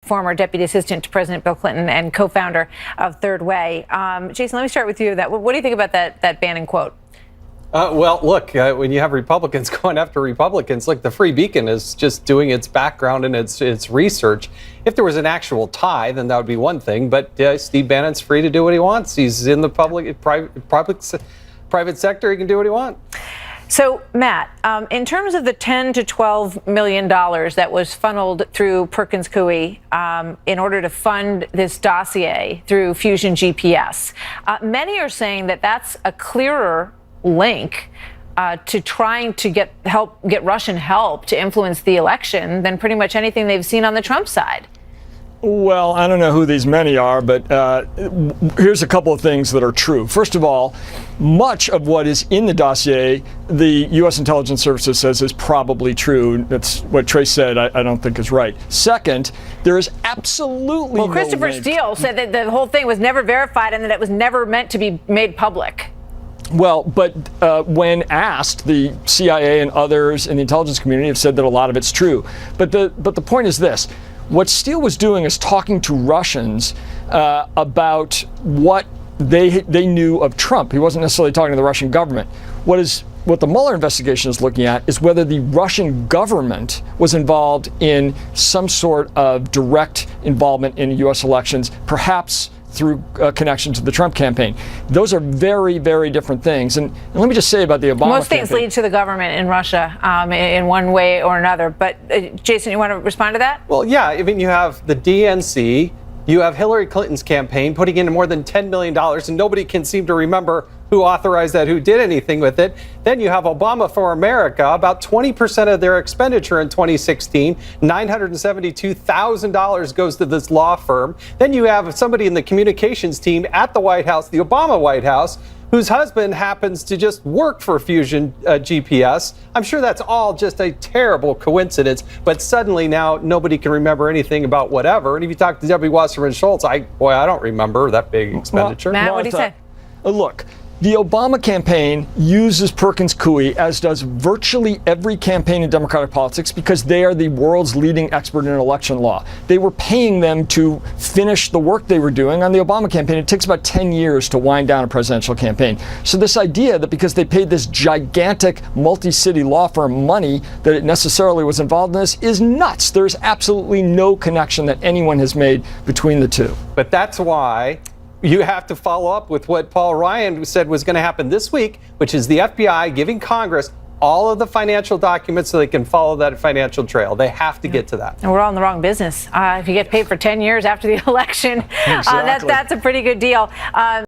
former deputy assistant to President Bill Clinton and co-founder of Third Way. Jason, let me start with you. What do you think about that Bannon quote? Well, look, when you have Republicans going after Republicans, look, the Free Beacon is just doing its background and its research. If there was an actual tie, then that would be one thing. But Steve Bannon's free to do what he wants. He's in the private sector. He can do what he wants. So, Matt, in terms of the $10 to $12 million that was funneled through Perkins Coie in order to fund this dossier through Fusion GPS, many are saying that that's a clearer link to trying to get Russian help to influence the election than pretty much anything they've seen on the Trump side. Well, I don't know who these many are, but here's a couple of things that are true. First of all, much of what is in the dossier, the U.S. intelligence services says is probably true. That's what Trace said, I don't think is right. Second, there is absolutely Well, Christopher Steele said that the whole thing was never verified and that it was never meant to be made public. Well, but when asked, the CIA and others in the intelligence community have said that a lot of it's true. But the point is this. What Steele was doing is talking to Russians about what they knew of Trump. He wasn't necessarily talking to the Russian government. What the Mueller investigation is looking at is whether the Russian government was involved in some sort of direct involvement in U.S. elections, perhaps through a connection to the Trump campaign. Those are very, very different things. And let me just say about the Obama Most things lead to the government in Russia in one way or another. But Jason, you want to respond to that? Well, yeah. I mean, you have the DNC, you have Hillary Clinton's campaign putting in more than $10 million, and nobody can seem to remember who authorized that, who did anything with it. Then you have Obama for America, about 20% of their expenditure in 2016, $972,000 goes to this law firm. Then you have somebody in the communications team at the White House, the Obama White House, whose husband happens to just work for Fusion GPS. I'm sure that's all just a terrible coincidence, but suddenly now nobody can remember anything about whatever. And if you talk to Debbie Wasserman Schultz, I don't remember that big expenditure. Well, Matt, what do you say? Look, the Obama campaign uses Perkins Coie, as does virtually every campaign in Democratic politics, because they are the world's leading expert in election law. They were paying them to finish the work they were doing on the Obama campaign. It takes about 10 years to wind down a presidential campaign. So this idea that because they paid this gigantic multi-city law firm money that it necessarily was involved in this is nuts. There's absolutely no connection that anyone has made between the two. But that's why you have to follow up with what Paul Ryan said was going to happen this week, which is the FBI giving Congress all of the financial documents so they can follow that financial trail. They have to get to that. And we're all in the wrong business. If you get paid for 10 years after the election, Exactly. that's a pretty good deal.